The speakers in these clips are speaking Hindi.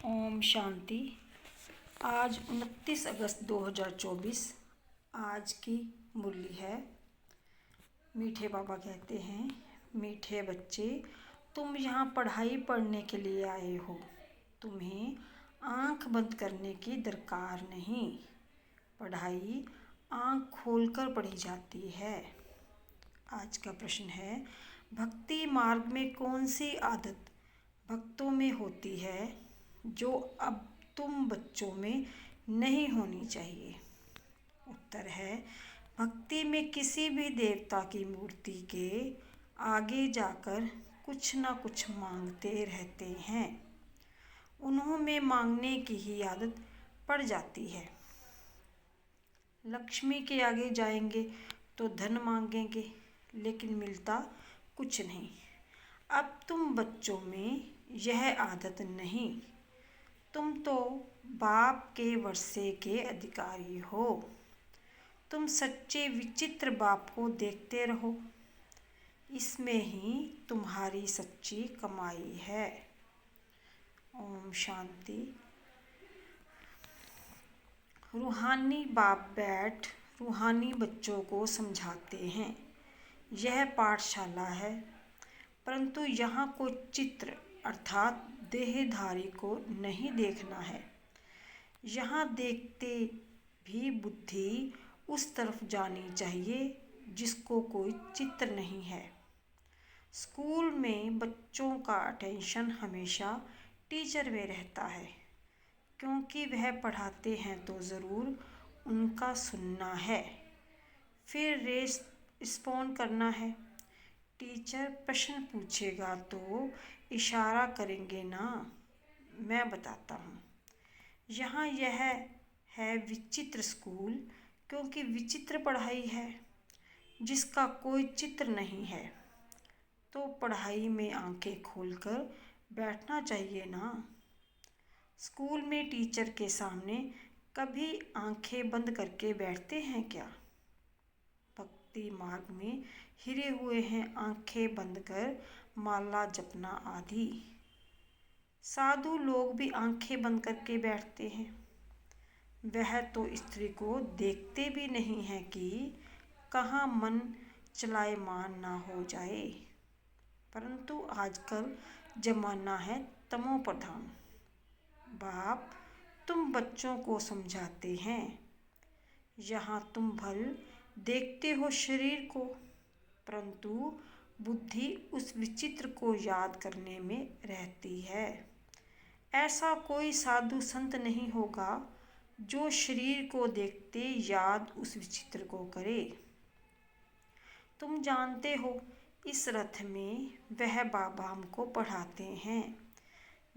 ओम शांति। आज 29 अगस्त 2024। आज की मुरली है। मीठे बाबा कहते हैं, मीठे बच्चे, तुम यहाँ पढ़ाई पढ़ने के लिए आए हो। तुम्हें आँख बंद करने की दरकार नहीं। पढ़ाई आँख खोलकर पढ़ी जाती है। आज का प्रश्न है, भक्ति मार्ग में कौन सी आदत भक्तों में होती है जो अब तुम बच्चों में नहीं होनी चाहिए? उत्तर है, भक्ति में किसी भी देवता की मूर्ति के आगे जाकर कुछ ना कुछ मांगते रहते हैं। उन्हों में मांगने की ही आदत पड़ जाती है। लक्ष्मी के आगे जाएंगे तो धन मांगेंगे, लेकिन मिलता कुछ नहीं। अब तुम बच्चों में यह आदत नहीं। तुम तो बाप के वर्षे के अधिकारी हो। तुम सच्चे विचित्र बाप को देखते रहो। इसमें ही तुम्हारी सच्ची कमाई है। ओम शांति। रूहानी बाप बैठ रूहानी बच्चों को समझाते हैं। यह पाठशाला है, परंतु यहाँ को चित्र अर्थात देहधारी को नहीं देखना है। यहाँ देखते भी बुद्धि उस तरफ जानी चाहिए जिसको कोई चित्र नहीं है। स्कूल में बच्चों का अटेंशन हमेशा टीचर में रहता है, क्योंकि वह पढ़ाते हैं तो ज़रूर उनका सुनना है, फिर रिस्पॉन्ड करना है। टीचर प्रश्न पूछेगा तो इशारा करेंगे ना। मैं बताता हूँ। यहाँ यह है विचित्र स्कूल, क्योंकि विचित्र पढ़ाई है जिसका कोई चित्र नहीं है। तो पढ़ाई में आंखें खोलकर बैठना चाहिए ना। स्कूल में टीचर के सामने कभी आंखें बंद करके बैठते हैं क्या? भक्ति मार्ग में हिरे हुए हैं आंखें बंद कर माला जपना आदि। साधु लोग भी आंखें बंद करके बैठते हैं। वह तो स्त्री को देखते भी नहीं है कि कहाँ मन चलायमान ना हो जाए। परंतु आजकल जमाना है तमो प्रधान। बाप तुम बच्चों को समझाते हैं। यहाँ तुम भल देखते हो शरीर को, परंतु बुद्धि उस विचित्र को याद करने में रहती है। ऐसा कोई साधु संत नहीं होगा जो शरीर को देखते याद उस विचित्र को करे। तुम जानते हो, इस रथ में वह बाबा हमको पढ़ाते हैं।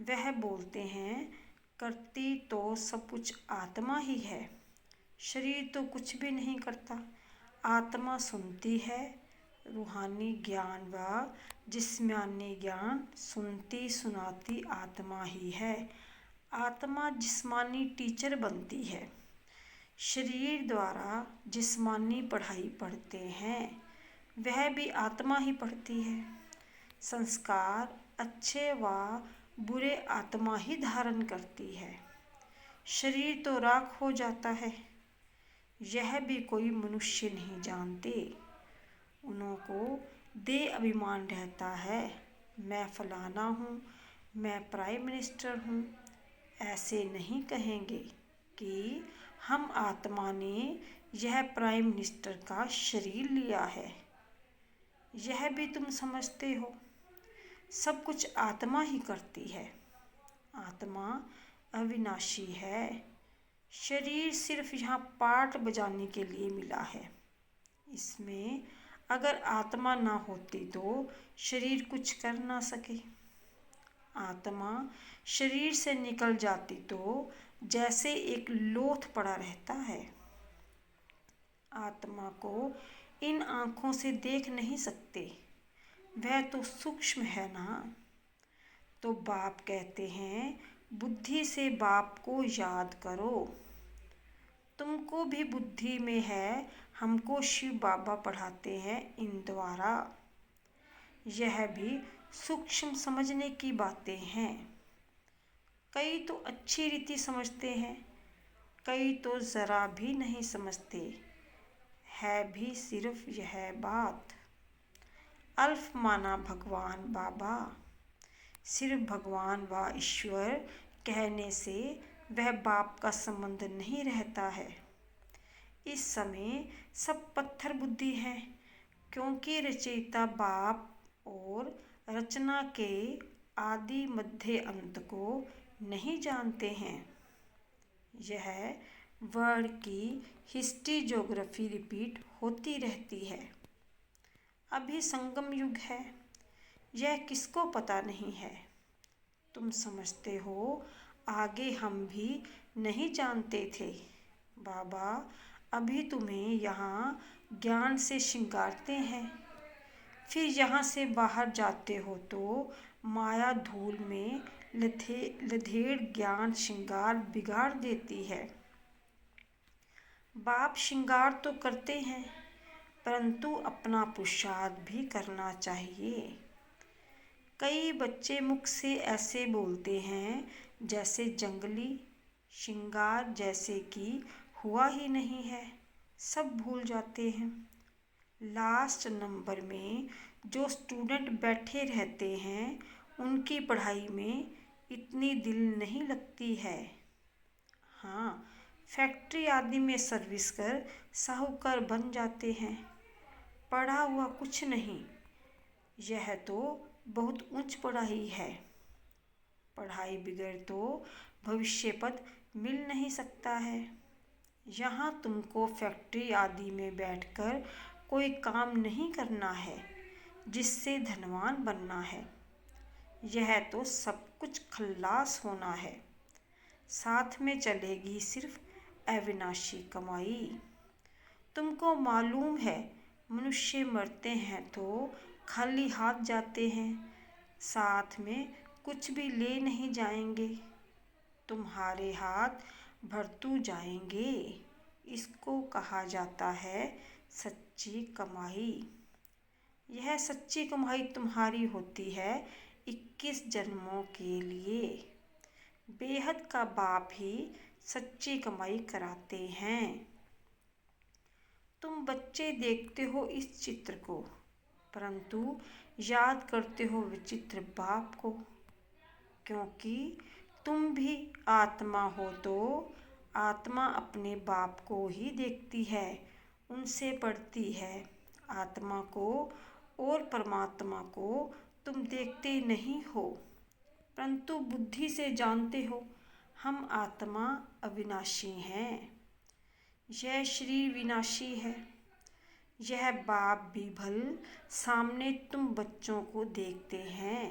वह बोलते हैं, करती तो सब कुछ आत्मा ही है। शरीर तो कुछ भी नहीं करता। आत्मा सुनती है। रूहानी ज्ञान व जिस्मानी ज्ञान सुनती सुनाती आत्मा ही है। आत्मा जिस्मानी टीचर बनती है। शरीर द्वारा जिस्मानी पढ़ाई पढ़ते हैं, वह भी आत्मा ही पढ़ती है। संस्कार अच्छे व बुरे आत्मा ही धारण करती है। शरीर तो राख हो जाता है। यह भी कोई मनुष्य नहीं जानते। उन्हों को देह अभिमान रहता है, मैं फलाना हूँ, मैं प्राइम मिनिस्टर हूँ। ऐसे नहीं कहेंगे कि हम आत्मा ने यह प्राइम मिनिस्टर का शरीर लिया है। यह भी तुम समझते हो। सब कुछ आत्मा ही करती है। आत्मा अविनाशी है। शरीर सिर्फ यहाँ पाठ बजाने के लिए मिला है। इसमें अगर आत्मा ना होती तो शरीर कुछ कर ना सके। आत्मा शरीर से निकल जाती तो जैसे एक लोथ पड़ा रहता है। आत्मा को इन आँखों से देख नहीं सकते, वह तो सूक्ष्म है ना। तो बाप कहते हैं, बुद्धि से बाप को याद करो। तुमको भी बुद्धि में है, हमको शिव बाबा पढ़ाते हैं इन द्वारा। यह भी सूक्ष्म समझने की बातें हैं। कई तो अच्छी रीति समझते हैं, कई तो ज़रा भी नहीं समझते। है भी सिर्फ यह बात। अल्फ माना भगवान बाबा। सिर्फ भगवान व ईश्वर कहने से वह बाप का संबंध नहीं रहता है। इस समय सब पत्थर बुद्धि है, क्योंकि रचयिता बाप और रचना के आदि मध्य अंत को नहीं जानते हैं। यह वर्ड की हिस्ट्री ज्योग्राफी रिपीट होती रहती है। अभी संगम युग है, यह किसको पता नहीं है। तुम समझते हो, आगे हम भी नहीं जानते थे। बाबा अभी तुम्हें यहाँ ज्ञान से श्रृंगारते हैं, फिर यहाँ से बाहर जाते हो तो माया धूल में लथेड़ ज्ञान श्रृंगार बिगाड़ देती है। बाप श्रृंगार तो करते हैं, परंतु अपना पुरुषार्थ भी करना चाहिए। कई बच्चे मुख से ऐसे बोलते हैं जैसे जंगली श्रृंगार जैसे कि हुआ ही नहीं है, सब भूल जाते हैं। लास्ट नंबर में जो स्टूडेंट बैठे रहते हैं, उनकी पढ़ाई में इतनी दिल नहीं लगती है। हाँ, फैक्ट्री आदि में सर्विस कर साहूकार बन जाते हैं, पढ़ा हुआ कुछ नहीं। यह तो बहुत उच्च पढ़ाई है। पढ़ाई बगैर तो भविष्य पद मिल नहीं सकता है। यहाँ तुमको फैक्ट्री आदि में बैठकर कोई काम नहीं करना है जिससे धनवान बनना है। यह तो सब कुछ खल्लास होना है। साथ में चलेगी सिर्फ अविनाशी कमाई। तुमको मालूम है, मनुष्य मरते हैं तो खाली हाथ जाते हैं, साथ में कुछ भी ले नहीं जाएंगे। तुम्हारे हाथ भरतू जाएंगे। इसको कहा जाता है सच्ची कमाई। यह सच्ची कमाई तुम्हारी होती है 21 जन्मों के लिए। बेहद का बाप ही सच्ची कमाई कराते हैं। तुम बच्चे देखते हो इस चित्र को, परंतु याद करते हो विचित्र बाप को, क्योंकि तुम भी आत्मा हो तो आत्मा अपने बाप को ही देखती है, उनसे पढ़ती है। आत्मा को और परमात्मा को तुम देखते नहीं हो, परंतु बुद्धि से जानते हो हम आत्मा अविनाशी हैं, यह श्री विनाशी है। यह बाप भी भल सामने तुम बच्चों को देखते हैं,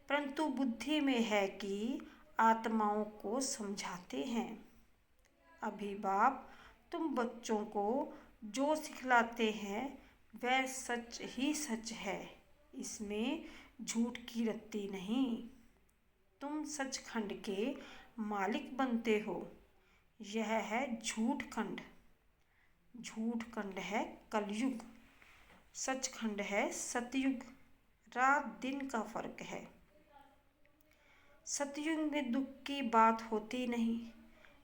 परंतु बुद्धि में है कि आत्माओं को समझाते हैं। अभी बाप तुम बच्चों को जो सिखलाते हैं वह सच ही सच है, इसमें झूठ की रत्ती नहीं। तुम सचखंड के मालिक बनते हो, यह है झूठ खंड। झूठ खंड है कलयुग, सचखंड है सतयुग। रात दिन का फर्क है। सतयुग में दुख की बात होती नहीं,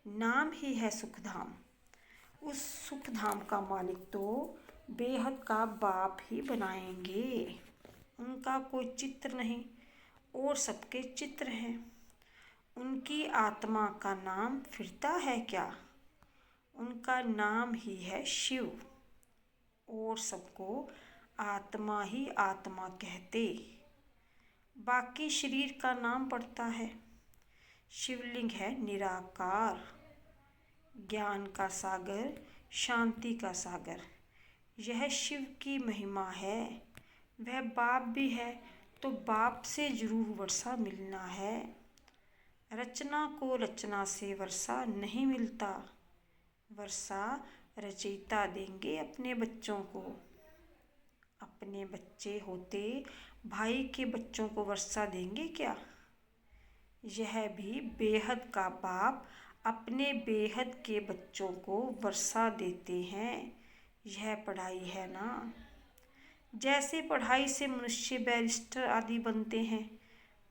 नाम ही है सुखधाम। उस सुखधाम का मालिक तो बेहद का बाप ही बनाएंगे। उनका कोई चित्र नहीं और सबके चित्र हैं। उनकी आत्मा का नाम फिरता है क्या? उनका नाम ही है शिव, और सबको आत्मा ही आत्मा कहते। बाकी शरीर का नाम पड़ता है। शिवलिंग है निराकार, ज्ञान का सागर, शांति का सागर। यह शिव की महिमा है। वह बाप भी है तो बाप से जरूर वर्षा मिलना है। रचना को रचना से वर्षा नहीं मिलता। वर्षा रचयिता देंगे अपने बच्चों को। अपने बच्चे होते भाई के बच्चों को वर्षा देंगे क्या? यह भी बेहद का बाप अपने बेहद के बच्चों को वर्षा देते हैं। यह पढ़ाई है ना। जैसे पढ़ाई से मनुष्य बैरिस्टर आदि बनते हैं,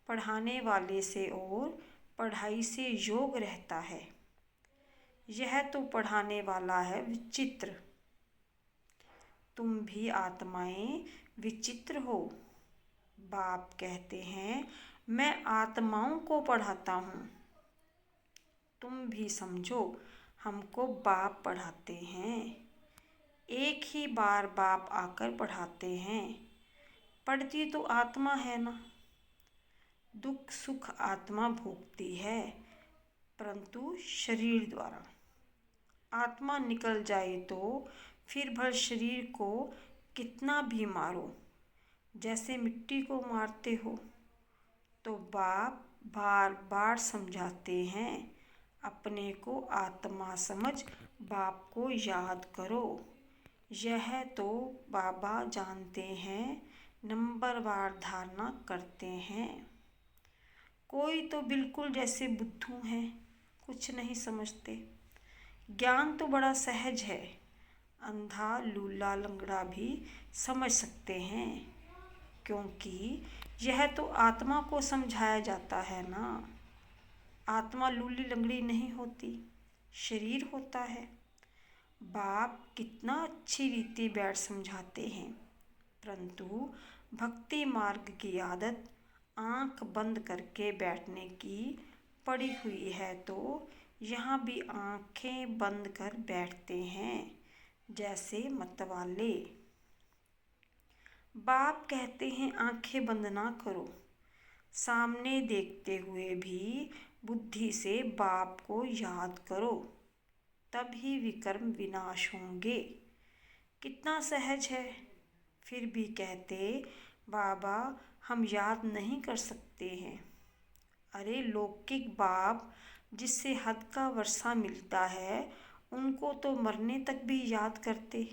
पढ़ाने वाले से और पढ़ाई से योग रहता है। यह तो पढ़ाने वाला है विचित्र। तुम भी आत्माएं विचित्र हो। बाप कहते हैं मैं आत्माओं को पढ़ाता हूँ। तुम भी समझो हमको बाप पढ़ाते हैं। एक ही बार बाप आकर पढ़ाते हैं। पढ़ती तो आत्मा है ना। दुख सुख आत्मा भोगती है, परंतु शरीर द्वारा। आत्मा निकल जाए तो फिर भर शरीर को कितना भी मारो, जैसे मिट्टी को मारते हो। तो बाप बार बार समझाते हैं अपने को आत्मा समझ बाप को याद करो। यह तो बाबा जानते हैं, नंबरवार धारणा करते हैं। कोई तो बिल्कुल जैसे बुद्धू हैं, कुछ नहीं समझते। ज्ञान तो बड़ा सहज है, अंधा लूला लंगड़ा भी समझ सकते हैं, क्योंकि यह तो आत्मा को समझाया जाता है ना। आत्मा लूली लंगड़ी नहीं होती, शरीर होता है। बाप कितना अच्छी रीति बैठ समझाते हैं, परंतु भक्ति मार्ग की आदत आंख बंद करके बैठने की पड़ी हुई है, तो यहाँ भी आंखें बंद कर बैठते हैं जैसे मतवाले। बाप कहते हैं आंखें बंद ना करो, सामने देखते हुए भी बुद्धि से बाप को याद करो, तभी विकर्म विनाश होंगे। कितना सहज है। फिर भी कहते बाबा हम याद नहीं कर सकते हैं। अरे लौकिक बाप जिससे हद का वर्षा मिलता है, उनको तो मरने तक भी याद करते।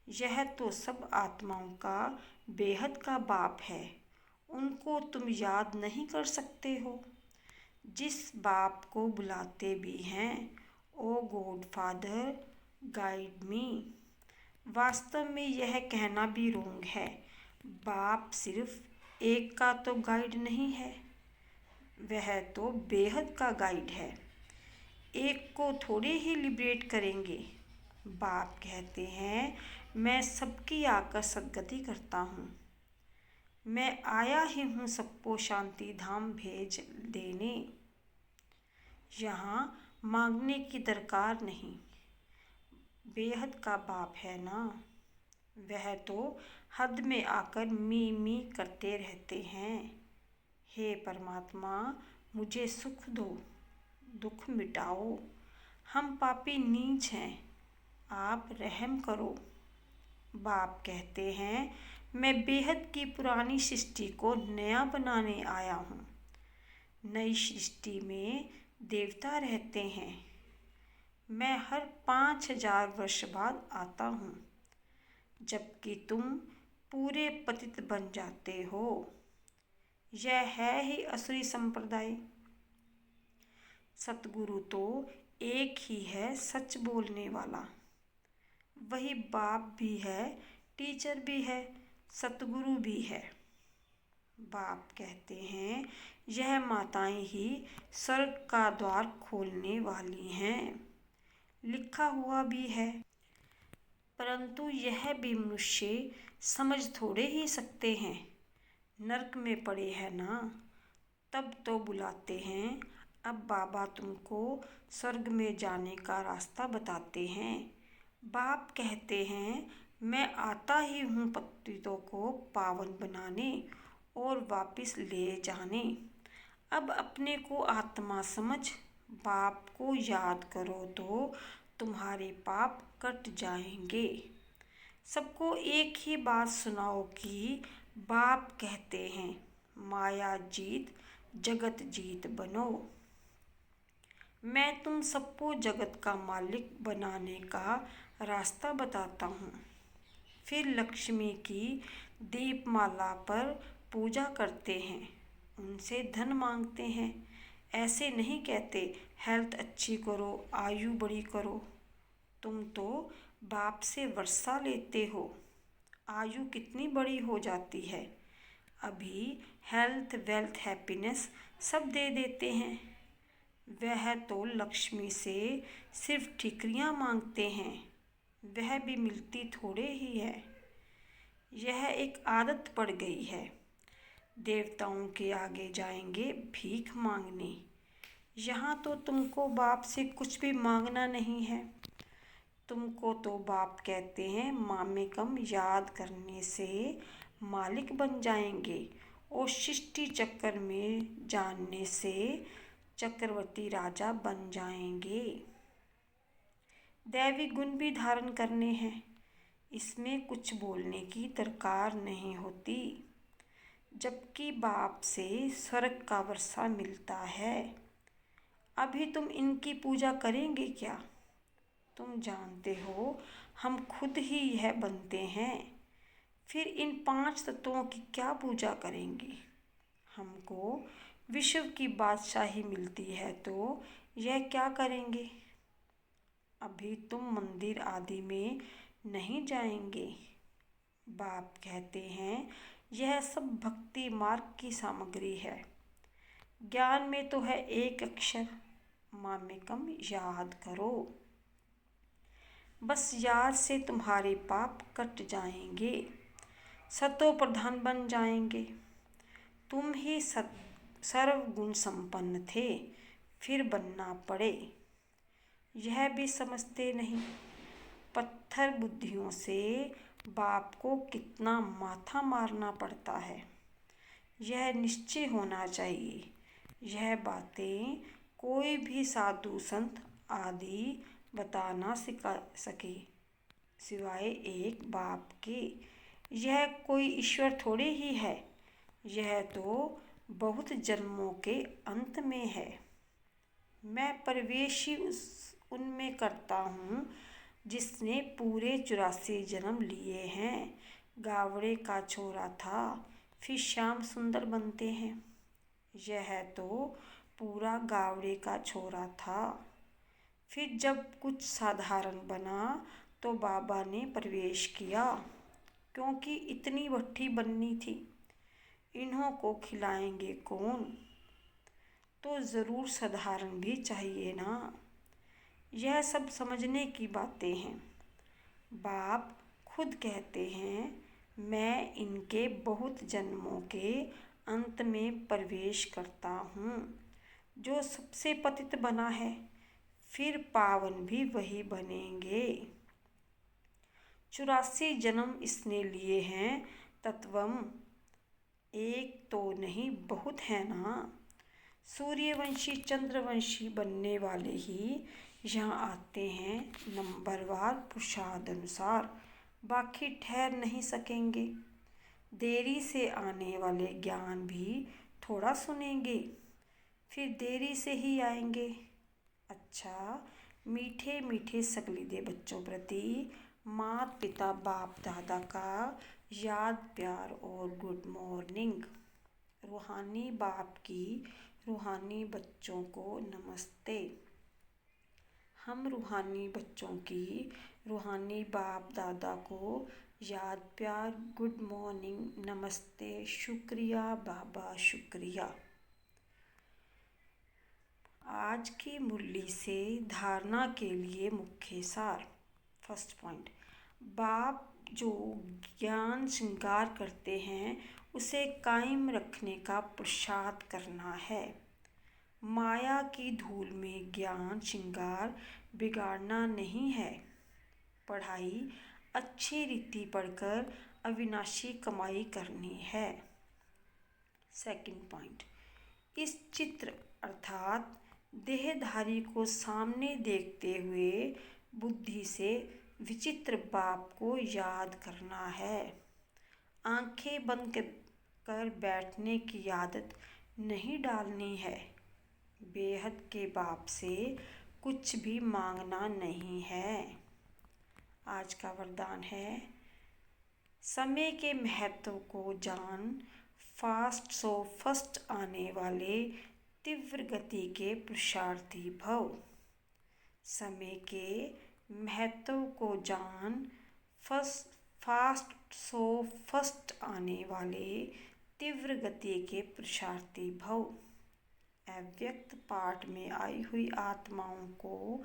यह तो सब आत्माओं का बेहद का बाप है, उनको तुम याद नहीं कर सकते हो। जिस बाप को बुलाते भी हैं, ओ गॉड फादर गाइड मी। वास्तव में यह कहना भी रोंग है। बाप सिर्फ एक का तो गाइड नहीं है, वह तो बेहद का गाइड है। एक को थोड़े ही लिबरेट करेंगे। बाप कहते हैं मैं सबकी आकर सद्गति करता हूँ। मैं आया ही हूँ सबको शांति धाम भेज देने। यहाँ मांगने की दरकार नहीं। बेहद का बाप है ना, वह तो हद में आकर मी करते रहते हैं। हे परमात्मा मुझे सुख दो, दुख मिटाओ। हम पापी नीच हैं, आप रहम करो। बाप कहते हैं मैं बेहद की पुरानी सृष्टि को नया बनाने आया हूँ। नई सृष्टि में देवता रहते हैं। मैं हर 5000 वर्ष बाद आता हूँ, जबकि तुम पूरे पतित बन जाते हो। यह है ही असुरी संप्रदाय। सतगुरु तो एक ही है सच बोलने वाला। वही बाप भी है, टीचर भी है, सतगुरु भी है। बाप कहते हैं यह माताएं ही स्वर्ग का द्वार खोलने वाली हैं। लिखा हुआ भी है, परंतु यह भी मनुष्य समझ थोड़े ही सकते हैं। नरक में पड़े हैं ना, तब तो बुलाते हैं। अब बाबा तुमको स्वर्ग में जाने का रास्ता बताते हैं। बाप कहते हैं मैं आता ही हूँ पतितों को पावन बनाने और वापस ले जाने। अब अपने को आत्मा समझ बाप को याद करो तो तुम्हारे पाप कट जाएंगे। सबको एक ही बात सुनाओ कि बाप कहते हैं माया जीत जगत जीत बनो। मैं तुम सबको जगत का मालिक बनाने का रास्ता बताता हूँ। फिर लक्ष्मी की दीपमाला पर पूजा करते हैं, उनसे धन मांगते हैं। ऐसे नहीं कहते हेल्थ अच्छी करो, आयु बड़ी करो। तुम तो बाप से वर्षा लेते हो, आयु कितनी बड़ी हो जाती है। अभी हेल्थ, वेल्थ, हैप्पीनेस सब दे देते हैं। वह तो लक्ष्मी से सिर्फ ठिकरियाँ मांगते हैं, वह भी मिलती थोड़े ही है। यह एक आदत पड़ गई है, देवताओं के आगे जाएंगे भीख मांगने। यहाँ तो तुमको बाप से कुछ भी मांगना नहीं है। तुमको तो बाप कहते हैं मामे कम याद करने से मालिक बन जाएंगे, और सृष्टि चक्कर में जानने से चक्रवर्ती राजा बन जाएंगे। दैवी गुण भी धारण करने हैं, इसमें कुछ बोलने की दरकार नहीं होती। जबकि बाप से स्वर्ग का वर्षा मिलता है। अभी तुम इनकी पूजा करेंगे क्या? तुम जानते हो हम खुद ही यह बनते हैं, फिर इन 5 तत्वों की क्या पूजा करेंगे? हमको विश्व की बादशाही मिलती है तो यह क्या करेंगे? अभी तुम मंदिर आदि में नहीं जाएंगे। बाप कहते हैं यह सब भक्ति मार्ग की सामग्री है। ज्ञान में तो है एक अक्षर, मामे कम याद करो। बस याद से तुम्हारे पाप कट जाएंगे, सतो प्रधान बन जाएंगे। तुम ही सर्वगुण संपन्न थे, फिर बनना पड़े, यह भी समझते नहीं। पत्थर बुद्धियों से बाप को कितना माथा मारना पड़ता है, यह निश्चय होना चाहिए। यह बातें कोई भी साधु संत आदि बता ना सके सिवाय एक बाप के। यह कोई ईश्वर थोड़े ही है, यह तो बहुत जन्मों के अंत में है। मैं प्रवेश ही उनमें करता हूँ जिसने पूरे 84 जन्म लिए हैं। गावड़े का छोरा था, फिर श्याम सुंदर बनते हैं। यह तो पूरा गावड़े का छोरा था, फिर जब कुछ साधारण बना तो बाबा ने प्रवेश किया, क्योंकि इतनी भट्ठी बननी थी। इन्हों को खिलाएंगे कौन? तो ज़रूर साधारण भी चाहिए ना। यह सब समझने की बातें हैं। बाप खुद कहते हैं मैं इनके बहुत जन्मों के अंत में प्रवेश करता हूँ। जो सबसे पतित बना है, फिर पावन भी वही बनेंगे। 84 जन्म इसने लिए हैं, तत्वम एक तो नहीं बहुत है ना। सूर्यवंशी चंद्रवंशी बनने वाले ही यहाँ आते हैं नंबरवार पुरुषार्थ अनुसार, बाकी ठहर नहीं सकेंगे। देरी से आने वाले ज्ञान भी थोड़ा सुनेंगे, फिर देरी से ही आएंगे। अच्छा, मीठे मीठे सगलीदे बच्चों प्रति माता पिता बाप दादा का याद प्यार और गुड मॉर्निंग। रूहानी बाप की रूहानी बच्चों को नमस्ते। हम रूहानी बच्चों की रूहानी बाप दादा को याद प्यार गुड मॉर्निंग नमस्ते शुक्रिया बाबा शुक्रिया। आज की मुरली से धारणा के लिए मुख्य सार। फर्स्ट पॉइंट, बाप जो ज्ञान श्रृंगार करते हैं उसे कायम रखने का पुरुषार्थ करना है। माया की धूल में ज्ञान श्रृंगार बिगाड़ना नहीं है। पढ़ाई अच्छी रीति पढ़कर अविनाशी कमाई करनी है। सेकंड पॉइंट, इस चित्र अर्थात देहधारी को सामने देखते हुए बुद्धि से विचित्र बाप को याद करना है। आंखें बंद कर बैठने की आदत नहीं डालनी है। बेहद के बाप से कुछ भी मांगना नहीं है। आज का वरदान है, समय के महत्व को जान, फास्ट सो फर्स्ट आने वाले तीव्र गति के पुरुषार्थी भव। समय के महत्व को जान, फास्ट सो फर्स्ट आने वाले तीव्र गति के पुरुषार्थी भव। अव्यक्त पाठ में आई हुई आत्माओं को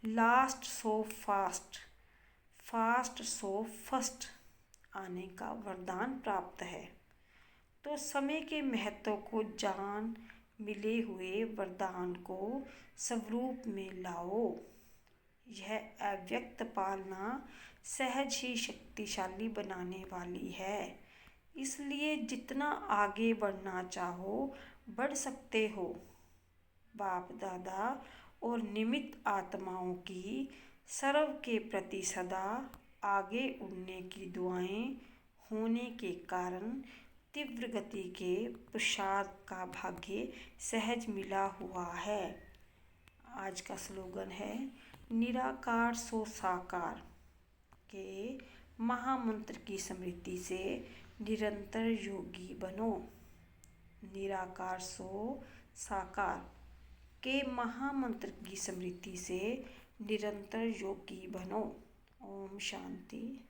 last so fast, fast so first आने का वरदान प्राप्त है। तो समय के महत्व को जान मिले हुए वरदान को स्वरूप में लाओ। यह अव्यक्त पालना सहज ही शक्तिशाली बनाने वाली है। इसलिए जितना आगे बढ़ना चाहो बढ़ सकते हो। बाप दादा और निमित्त आत्माओं की सर्व के प्रति सदा आगे उड़ने की दुआएं होने के कारण तीव्र गति के पुरुषार्थ का भाग्य सहज मिला हुआ है। आज का स्लोगन है निराकार सो साकार के महामंत्र की स्मृति से निरंतर योगी बनो। निराकार सो साकार के महामंत्र की स्मृति से निरंतर योगी बनो। ओम शांति।